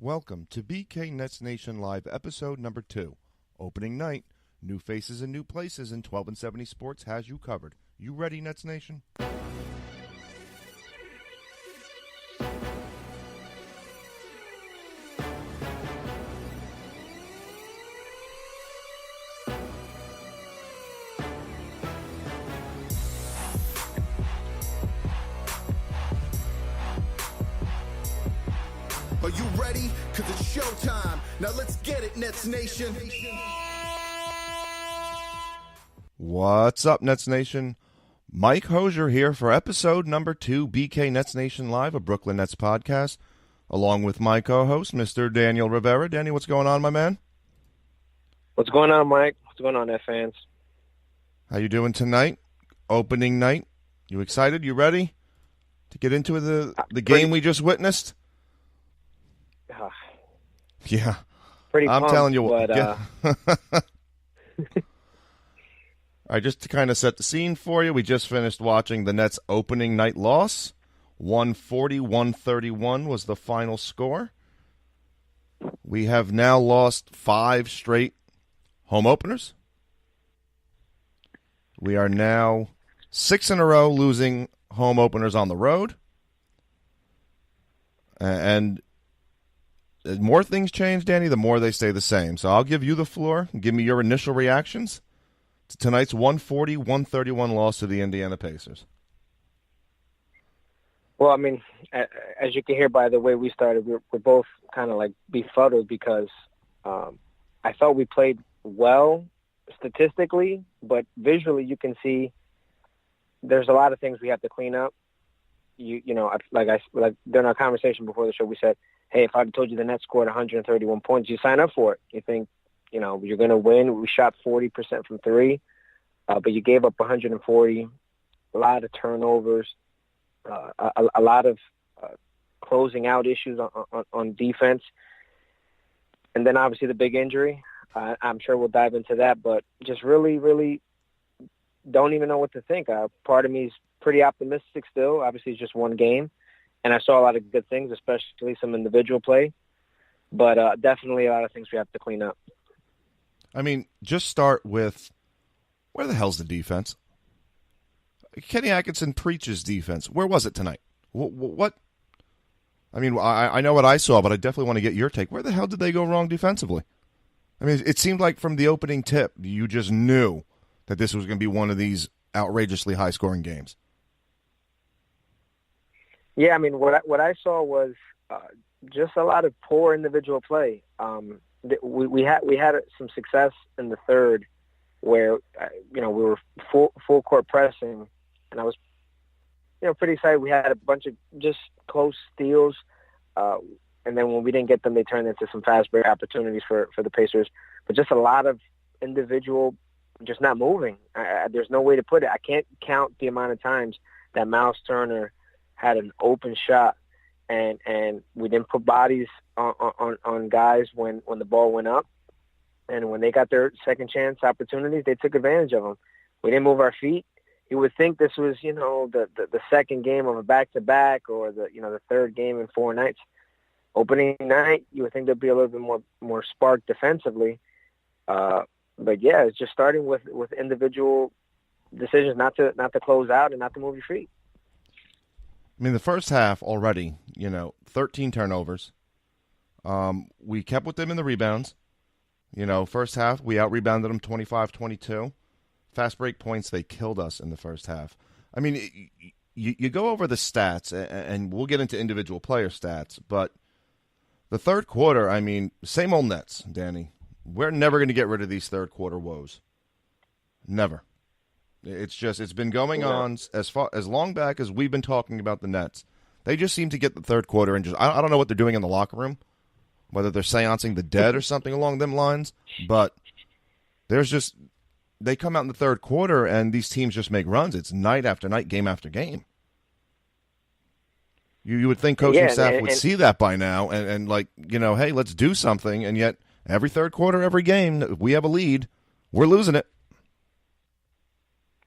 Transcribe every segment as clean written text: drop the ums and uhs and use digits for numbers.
Welcome to BKNN Nation Live, episode number 2. Opening night, new faces and new places, and 12 and 70 Sports has you covered. You ready, Nets Nation? Are you ready? Cause it's showtime. Now let's get it, Nets Nation. What's up, Nets Nation? Mike Hosier here for episode number 2, BK Nets Nation Live, a Brooklyn Nets podcast, along with my co-host, Mr. Daniel Rivera. Danny, what's going on, my man? What's going on, Mike? What's going on, Net fans? How you doing tonight? Opening night. You excited? You ready to get into the game we just witnessed? Yeah. Pretty I'm pumped, telling you what. but, All right, just to kind of set the scene for you, we just finished watching the Nets' opening night loss. 140-131 was the final score. We have now lost 5 straight home openers. We are now 6 in a row losing home openers on the road. And the more things change, Danny, the more they stay the same. So I'll give you the floor. Give me your initial reactions to tonight's 140-131 loss to the Indiana Pacers. well, I mean, as you can hear by the way we started, we're both kind of like befuddled because I thought we played well statistically, but visually you can see there's a lot of things we have to clean up. You know, like during our conversation before the show, we said, hey, if I'd told you the Nets scored 131 points, you sign up for it. You think, you know, you're going to win. We shot 40% from three, but you gave up 140, a lot of turnovers, a lot of closing out issues on defense. And then obviously the big injury. I'm sure we'll dive into that, but just really, really don't even know what to think. Part of me is pretty optimistic still. Obviously, it's just one game. And I saw a lot of good things, especially some individual play. But definitely a lot of things we have to clean up. I mean, just start with, where the hell's the defense? Kenny Atkinson preaches defense. Where was it tonight? What? I mean, I know what I saw, but I definitely want to get your take. Where the hell did they go wrong defensively? I mean, it seemed like from the opening tip, you just knew that this was going to be one of these outrageously high-scoring games. Yeah, I mean, what I saw was just a lot of poor individual play. We had some success in the third, where we were full court pressing, and I was pretty excited. We had a bunch of just close steals, and then when we didn't get them, they turned into some fast break opportunities for the Pacers. But just a lot of individual just not moving. There's no way to put it. I can't count the amount of times that Miles Turner had an open shot, and we didn't put bodies on guys when the ball went up, and when they got their second chance opportunities, they took advantage of them. We didn't move our feet. You would think this was the second game of a back-to-back, or the third game in 4 nights. Opening night, you would think there'd be a little bit more spark defensively, but yeah, it's just starting with individual decisions not to close out and not to move your feet. I mean, the first half already, 13 turnovers. We kept with them in the rebounds. First half, we out-rebounded them 25-22. Fast break points, they killed us in the first half. I mean, you go over the stats, and we'll get into individual player stats, but the third quarter, I mean, same old Nets, Danny. We're never going to get rid of these third-quarter woes. Never. It's been going on as long back as we've been talking about the Nets. They just seem to get the third quarter and I don't know what they're doing in the locker room, whether they're seancing the dead or something along them lines, but they come out in the third quarter and these teams just make runs. It's night after night, game after game. You would think coaching staff would see that by now and hey, let's do something, and yet every third quarter, every game, if we have a lead, we're losing it.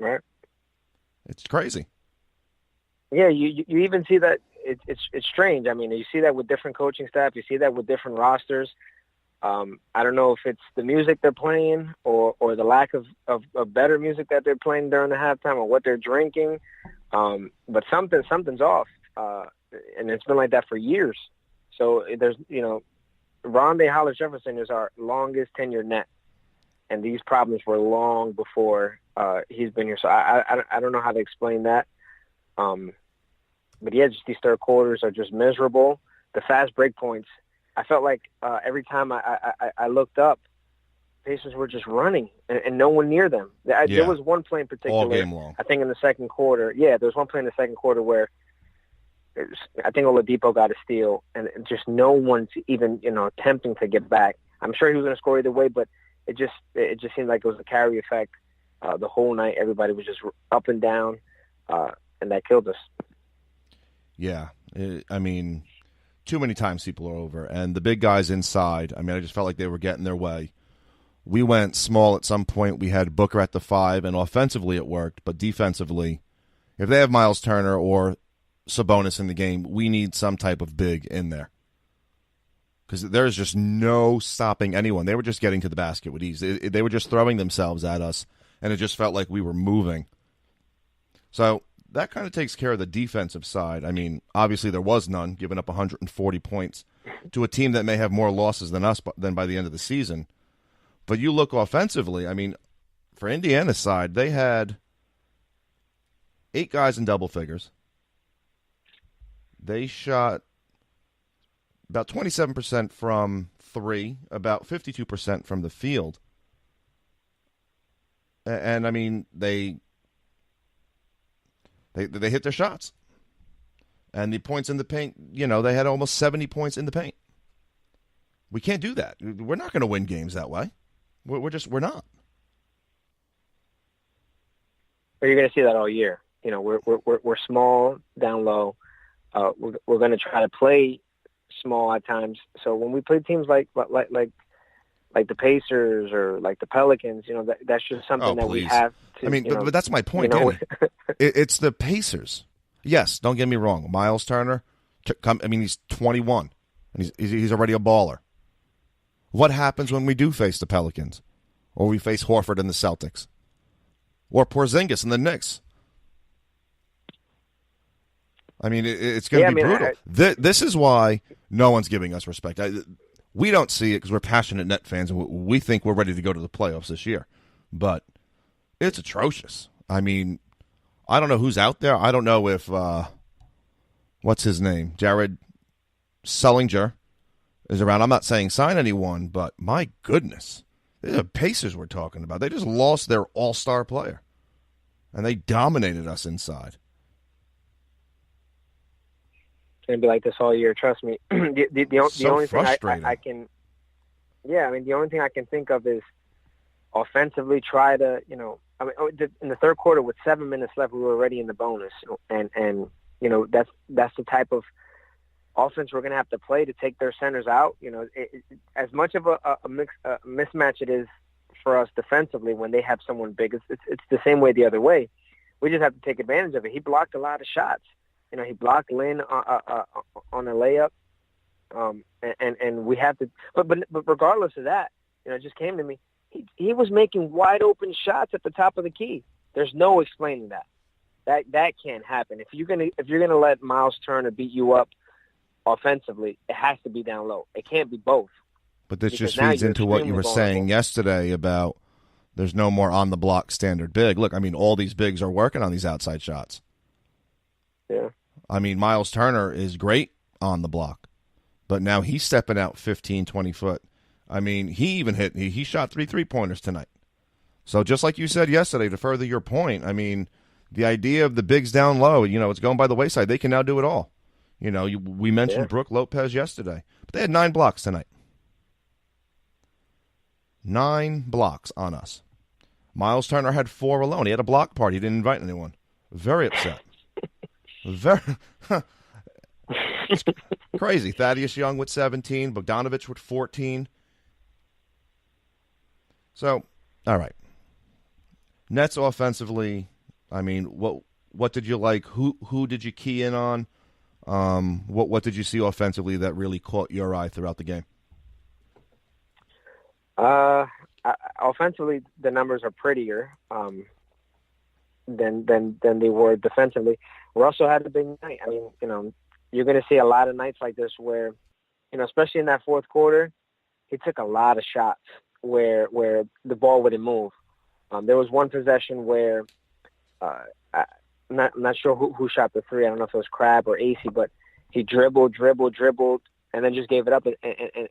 Right. It's crazy. Yeah, you even see that it's strange. I mean, you see that with different coaching staff. You see that with different rosters. I don't know if it's the music they're playing or the lack of better music that they're playing during the halftime or what they're drinking. But something's off. And it's been like that for years. So there's, Rondé Hollis Jefferson is our longest tenured net. And these problems were long before he's been here. So I don't know how to explain that. But yeah, just these third quarters are just miserable. The fast break points, I felt like every time I looked up, Pacers were just running and no one near them. There was one play in particular, all game long. I think in the second quarter. Yeah, there was one play in the second quarter where I think Oladipo got a steal and just no one's even, attempting to get back. I'm sure he was going to score either way, but it just seemed like it was a carry effect the whole night. Everybody was just up and down, and that killed us. Yeah, I mean, too many times people are over, and the big guys inside, I mean, I just felt like they were getting their way. We went small at some point. We had Booker at the 5, and offensively it worked, but defensively, if they have Miles Turner or Sabonis in the game, we need some type of big in there. Because there's just no stopping anyone. They were just getting to the basket with ease. They were just throwing themselves at us, and it just felt like we were moving. So that kind of takes care of the defensive side. I mean, obviously there was none, giving up 140 points to a team that may have more losses than us than by the end of the season. But you look offensively, I mean, for Indiana's side, they had 8 guys in double figures. They shot about 27% from 3, about 52% from the field. And I mean, they hit their shots. And the points in the paint, they had almost 70 points in the paint. We can't do that. We're not going to win games that way. We're not. But you're going to see that all year. We're small, down low. We're going to try to play small at times. So when we play teams like the Pacers or like the Pelicans, that's just something that we have to. I mean, but that's my point. It's the Pacers. Yes, don't get me wrong. Miles Turner, he's 21, and he's already a baller. What happens when we do face the Pelicans, or we face Horford and the Celtics, or Porzingis and the Knicks? I mean, it's going to be brutal. This is why no one's giving us respect. We don't see it because we're passionate Net fans, and we think we're ready to go to the playoffs this year. But it's atrocious. I mean, I don't know who's out there. I don't know if, what's his name? Jared Sullinger is around. I'm not saying sign anyone, but my goodness. These are Pacers we're talking about. They just lost their all-star player, and they dominated us inside. It's going to be like this all year. Trust me. The only thing I can, the only thing I can think of is offensively try to, in the third quarter with 7 minutes left, we were already in the bonus, and that's the type of offense we're going to have to play to take their centers out. As much of a mismatch it is for us defensively when they have someone big, it's the same way the other way. We just have to take advantage of it. He blocked a lot of shots. He blocked Lin on a layup, and we have to. But regardless of that, it just came to me. He was making wide open shots at the top of the key. There's no explaining that. That can't happen. If you're gonna let Miles Turner beat you up offensively, it has to be down low. It can't be both. But this just feeds into what you were saying yesterday about there's no more on the block standard big. Look, I mean, all these bigs are working on these outside shots. Yeah. I mean, Miles Turner is great on the block, but now he's stepping out 15, 20 foot. I mean, he shot 3 3-pointers tonight. So just like you said yesterday, to further your point, I mean, the idea of the bigs down low, it's going by the wayside. They can now do it all. We mentioned Brooke Lopez yesterday, but they had 9 blocks tonight. 9 blocks on us. Miles Turner had 4 alone. He had a block party. He didn't invite anyone. Very upset. Very it's crazy. Thaddeus Young with 17, Bogdanovich with 14. So, all right. Nets offensively, I mean, what did you like? Who did you key in on? What did you see offensively that really caught your eye throughout the game? Offensively, the numbers are prettier than they were defensively. Russell had a big night. I mean, you're going to see a lot of nights like this where, especially in that fourth quarter, he took a lot of shots where the ball wouldn't move. There was one possession where I'm not sure who shot the three. I don't know if it was Crab or AC, but he dribbled, and then just gave it up,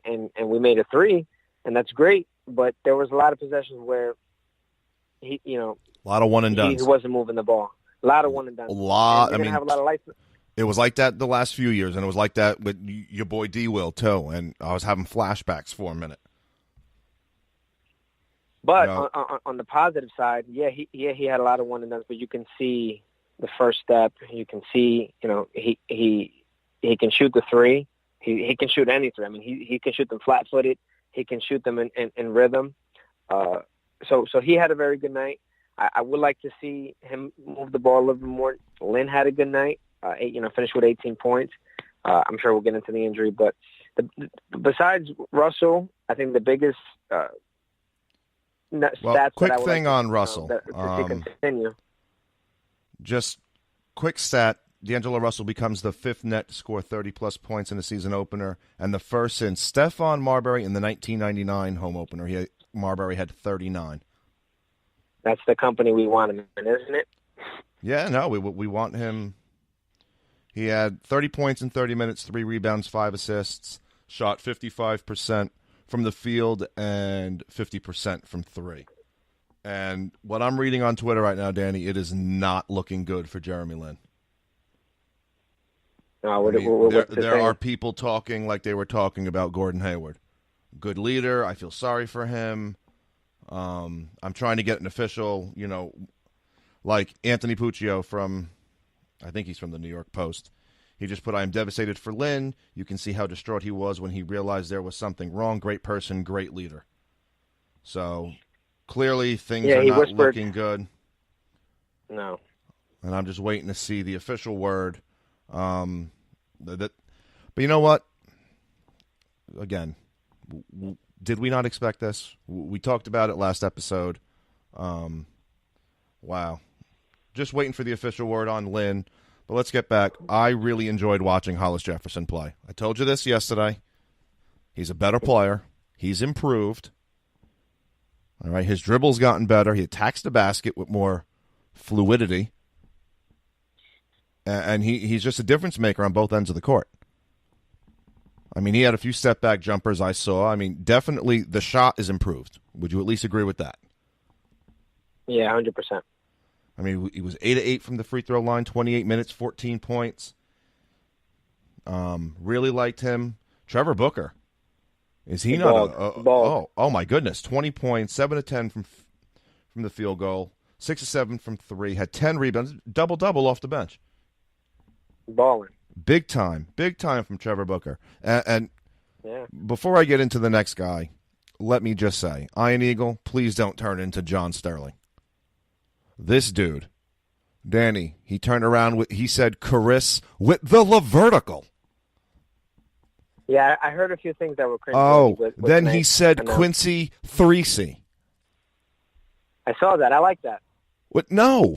and we made a three, and that's great. But there was a lot of possessions where he, a lot of one and done. He wasn't moving the ball. A lot of one and done. I mean, have a lot of lights. It was like that the last few years, and it was like that with your boy D. Will too. And I was having flashbacks for a minute. But on the positive side, he had a lot of one and done. But you can see the first step. You can see, he can shoot the three. He can shoot any three. I mean, he can shoot them flat-footed. He can shoot them in rhythm. So he had a very good night. I would like to see him move the ball a little bit more. Lin had a good night. Finished with 18 points. I'm sure we'll get into the injury, but besides Russell, I think the biggest stats. Quick that I would thing like on Russell. To continue. Just quick stat. D'Angelo Russell becomes the fifth net to score 30-plus points in a season opener, and the first since Stephon Marbury in the 1999 home opener. Marbury had 39. That's the company we want him in, isn't it? Yeah, no, we want him. He had 30 points in 30 minutes, 3 rebounds, 5 assists, shot 55% from the field and 50% from 3. And what I'm reading on Twitter right now, Danny, it is not looking good for Jeremy Lin. No, there are people talking like they were talking about Gordon Hayward. Good leader. I feel sorry for him. I'm trying to get an official, like Anthony Puccio from, I think he's from the New York Post. He just put, "I am devastated for Lin. You can see how distraught he was when he realized there was something wrong. Great person, great leader." So clearly things are not looking good. No. And I'm just waiting to see the official word. But you know what? Again, did we not expect this? We talked about it last episode. Wow. Just waiting for the official word on Lin. But let's get back. I really enjoyed watching Hollis Jefferson play. I told you this yesterday. He's a better player. He's improved. All right, his dribble's gotten better. He attacks the basket with more fluidity. And he's just a difference maker on both ends of the court. I mean, he had a few step-back jumpers I saw. I mean, definitely the shot is improved. Would you at least agree with that? Yeah, 100%. I mean, he was 8-8 from the free throw line, 28 minutes, 14 points. Really liked him. Trevor Booker. Is he not Oh, my goodness. 20 points, 7 of 10 from the field goal, 6 of 7 from 3, had 10 rebounds, double-double off the bench. Balling. Big time from Trevor Booker. And yeah. Before I get into the next guy, let me just say, Iron Eagle, please don't turn into John Sterling. This dude, Danny, he turned around, he said, "Chris with the vertical." Yeah, I heard a few things that were crazy. Then he said Quincy 3C. I saw that. I like that. What? No.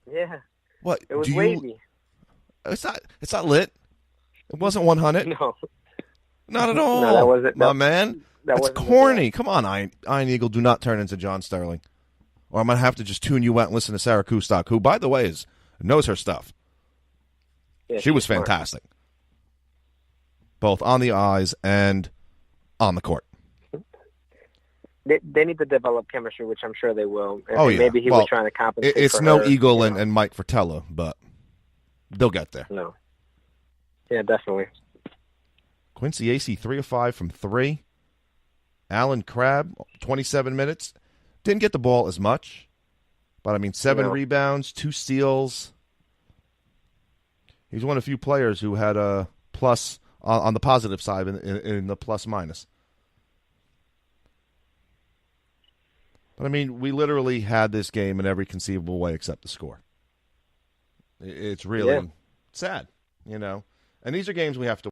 Yeah. What? It was wavy. It's not lit. It wasn't 100. No. Not at all. No, that wasn't. My man. That's corny. Come on, Iron Eagle. Do not turn into John Sterling. Or I'm going to have to just tune you out and listen to Sarah Kustok, who, by the way, knows her stuff. Yeah, she was fantastic. Both on the eyes and on the court. They need to develop chemistry, which I'm sure they will. And maybe he was trying to compensate It's for no her, Eagle and Mike Fratello, but they'll get there. No. Yeah, definitely. Quincy AC, 3 of 5 from 3. Alan Crabb, 27 minutes. Didn't get the ball as much, but, I mean, 7 rebounds, 2 steals. He's one of the few players who had a plus on the positive side in the plus-minus. But, I mean, we literally had this game in every conceivable way except the score. It's really sad. you know. And these are games we have to